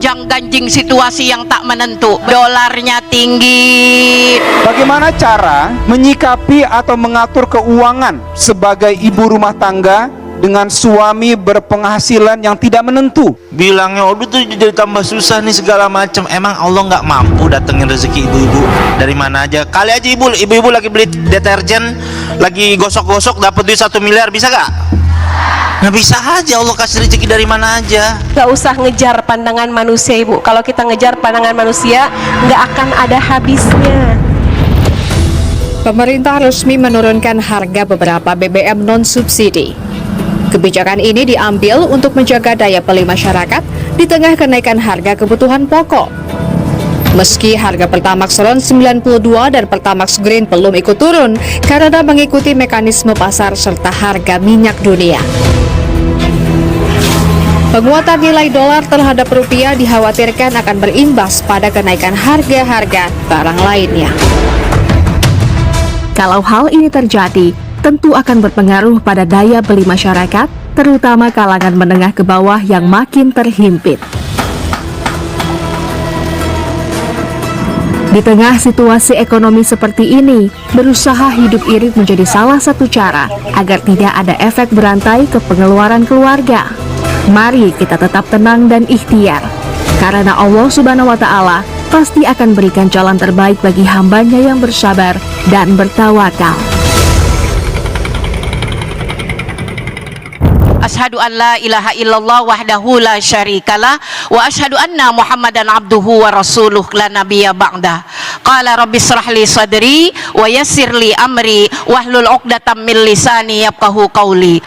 ganjing situasi yang tak menentu, dolarnya tinggi. Bagaimana cara menyikapi atau mengatur keuangan sebagai ibu rumah tangga dengan suami berpenghasilan yang tidak menentu? Bilangnya udah tuh jadi tambah susah nih segala macam. Emang Allah nggak mampu datengin rezeki ibu-ibu dari mana aja? Kali aja ibu-ibu lagi beli deterjen, lagi gosok-gosok dapat duit 1 miliar, bisa gak? Nggak bisa aja, Allah kasih rezeki dari mana aja. Gak usah ngejar pandangan manusia, ibu. Kalau kita ngejar pandangan manusia, nggak akan ada habisnya. Pemerintah resmi menurunkan harga beberapa BBM non-subsidi. Kebijakan ini diambil untuk menjaga daya beli masyarakat di tengah kenaikan harga kebutuhan pokok. Meski harga Pertamax RON 92 dan Pertamax Green belum ikut turun karena mengikuti mekanisme pasar serta harga minyak dunia. Penguatan nilai dolar terhadap rupiah dikhawatirkan akan berimbas pada kenaikan harga-harga barang lainnya. Kalau hal ini terjadi, tentu akan berpengaruh pada daya beli masyarakat, terutama kalangan menengah ke bawah yang makin terhimpit. Di tengah situasi ekonomi seperti ini, berusaha hidup irit menjadi salah satu cara agar tidak ada efek berantai ke pengeluaran keluarga. Mari kita tetap tenang dan ikhtiar, karena Allah Subhanahu wa Ta'ala pasti akan berikan jalan terbaik bagi hambanya yang bersabar dan bertawakal. Asyhadu an la ilaha illallah wahdahu la syarikalah wa asyhadu anna Muhammadan abduhu wa rasuluh la nabiyya ba'da. Qala rabbi shrah li sadri wa yassir li amri wahlul 'uqdatam min lisani yafqahu qawli.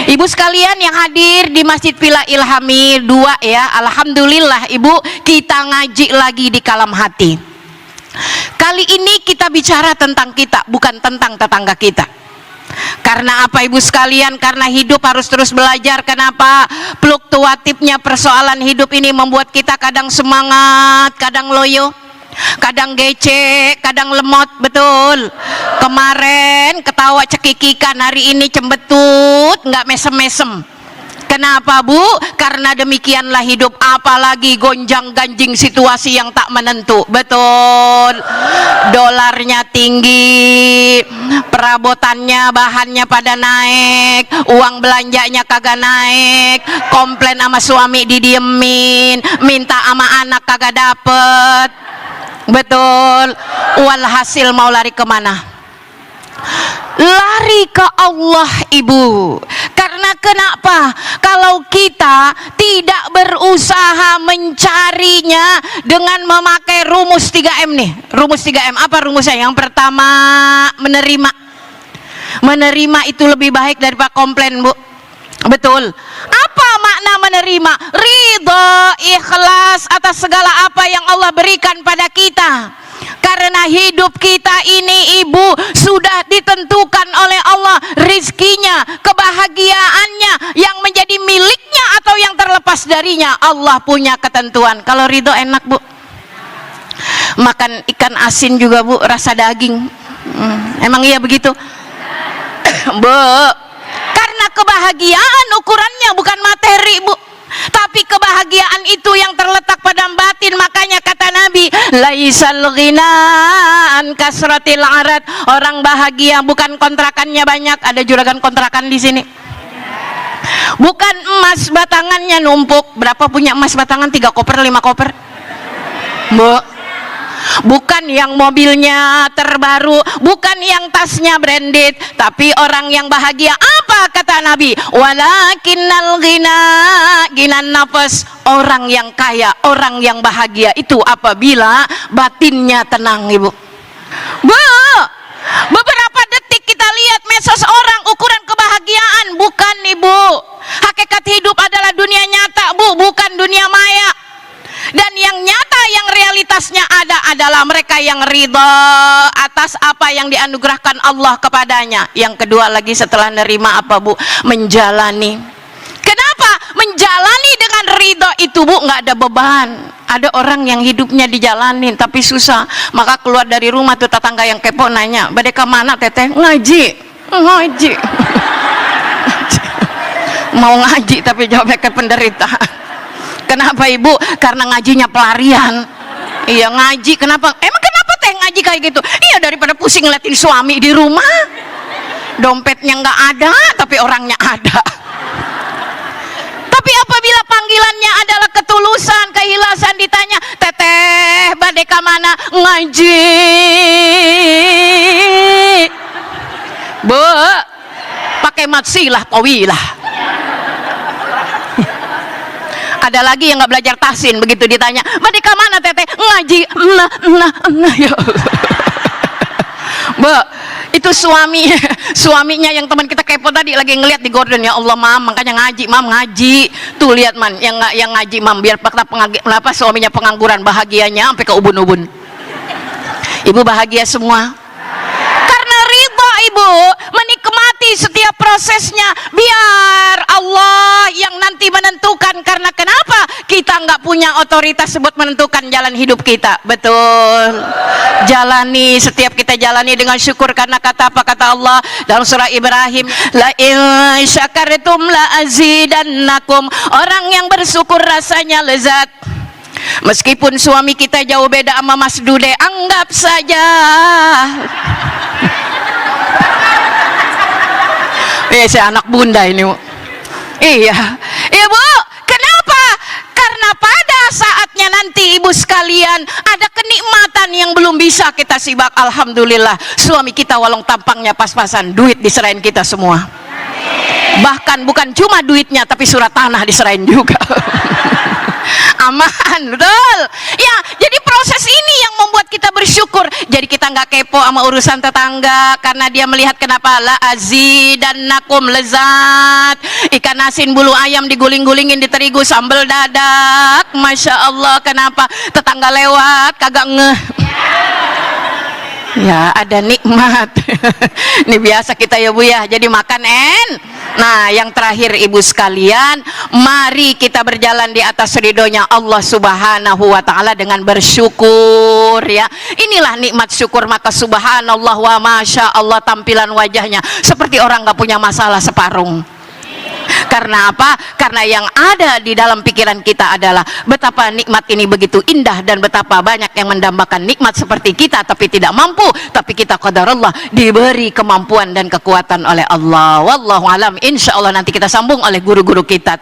Ibu sekalian yang hadir di Masjid Villa Ilhami 2 ya, alhamdulillah Ibu, kita ngaji lagi di Kalam Hati. Kali ini kita bicara tentang kita, bukan tentang tetangga kita. Karena apa Ibu sekalian? Karena hidup harus terus belajar. Kenapa? Fluktuatifnya persoalan hidup ini membuat kita kadang semangat, kadang loyo, kadang gece, kadang lemot, betul. Kemarin ketawa cekikikan, hari ini cembetut, nggak mesem-mesem. Kenapa Bu? Karena demikianlah hidup, apalagi gonjang ganjing situasi yang tak menentu, betul. Dolarnya tinggi, perabotannya, bahannya pada naik, uang belanjanya kagak naik, komplain sama suami didiemin, minta sama anak kagak dapet, betul. Walhasil mau lari kemana? Lari ke Allah Ibu. Karena kenapa? Kalau kita tidak berusaha mencarinya dengan memakai rumus 3M nih. Rumus 3M apa rumusnya? Yang pertama, menerima. Menerima itu lebih baik daripada komplain, Bu. Betul. Apa makna menerima? Ridho, ikhlas atas segala apa yang Allah berikan pada kita. Karena hidup kita ini Ibu sudah ditentukan oleh Allah, rizkinya, kebahagiaannya, yang menjadi miliknya atau yang terlepas darinya, Allah punya ketentuan. Kalau ridho enak Bu, makan ikan asin juga Bu rasa daging. Emang iya begitu Bu? Karena kebahagiaan ukurannya bukan materi Bu, tapi kebahagiaan itu yang terletak pada batin. Makanya kata Nabi, laisal ghina an kasratil arad. Orang bahagia bukan kontrakannya banyak. Ada juragan kontrakan di sini. Bukan emas batangannya numpuk. Berapa punya emas batangan? 3 koper, 5 koper? Bu, bukan yang mobilnya terbaru, bukan yang tasnya branded, tapi orang yang bahagia. Apa kata Nabi? Walakinnal ghina ginan nafas. Orang yang kaya, orang yang bahagia itu apabila batinnya tenang Ibu. Bu, beberapa detik kita lihat medsos orang, ukuran kebahagiaan bukan Ibu. Hakikat hidup adalah dunia nyata Bu, bukan dunia maya. Dan yang nyata, yang realitasnya ada adalah mereka yang ridha atas apa yang dianugerahkan Allah kepadanya. Yang kedua lagi setelah nerima apa Bu? Menjalani. Kenapa? Menjalani dengan ridha itu Bu, nggak ada beban. Ada orang yang hidupnya dijalanin tapi susah, maka keluar dari rumah tuh tetangga yang kepo nanya, "Bade ke mana Teteh?" "Ngaji." "Ngaji." Mau ngaji tapi jawabnya ke penderitaan. Kenapa ibu? Karena ngajinya pelarian. Iya ngaji, kenapa? Emang kenapa teh ngaji kayak gitu? Iya daripada pusing ngeliatin suami di rumah. Dompetnya nggak ada, tapi orangnya ada. Tapi apabila panggilannya adalah ketulusan, keikhlasan, ditanya, teteh bade ka mana? Ngaji. Bu, pakai matsilah tawilah. Ada lagi yang nggak belajar tahsin, begitu ditanya, bade ka mana teteh? Ngaji. Nah ya. Bu, itu suaminya yang teman kita kepo tadi lagi ngelihat di gorden, ya Allah mam, makanya ngaji mam, ngaji tuh, lihat man yang ngaji mam, biar kenapa suaminya pengangguran, bahagianya sampai ke ubun-ubun. Ibu bahagia semua karena ridho ibu, menikmati setiap prosesnya, biar Allah yang nanti menentukan. Karena kenapa? Kita nggak punya otoritas sebut menentukan jalan hidup kita. Betul, jalani, setiap kita jalani dengan syukur. Karena kata apa? Kata Allah dalam surah Ibrahim, la in syakartum la azidannakum. Orang yang bersyukur rasanya lezat. Meskipun suami kita jauh beda sama Mas Dude, anggap saja. Saya anak bunda ini. Iya, ibu. Kenapa? Karena pada saatnya nanti ibu sekalian ada kenikmatan yang belum bisa kita simak. Alhamdulillah, suami kita walau tampangnya pas-pasan, duit diserahin kita semua. Bahkan bukan cuma duitnya, tapi surat tanah diserahin juga. Aman, betul ya. Jadi proses ini yang membuat kita bersyukur. Jadi kita nggak kepo sama urusan tetangga, karena dia melihat kenapa, la azidannakum, lezat ikan asin bulu ayam diguling-gulingin di terigu sambal dadak, masya Allah. Kenapa? Tetangga lewat kagak ngeh. Ya ada nikmat. Ini biasa kita ya bu ya, jadi makan Nah yang terakhir ibu sekalian, mari kita berjalan di atas ridhonya Allah subhanahu wa ta'ala dengan bersyukur ya. Inilah nikmat syukur. Maka subhanallah wa masya Allah, tampilan wajahnya seperti orang gak punya masalah separung. Karena apa? Karena yang ada di dalam pikiran kita adalah betapa nikmat ini begitu indah, dan betapa banyak yang mendambakan nikmat seperti kita tapi tidak mampu, tapi kita qadarullah diberi kemampuan dan kekuatan oleh Allah. Wallahu alam. Insyaallah nanti kita sambung oleh guru-guru kita.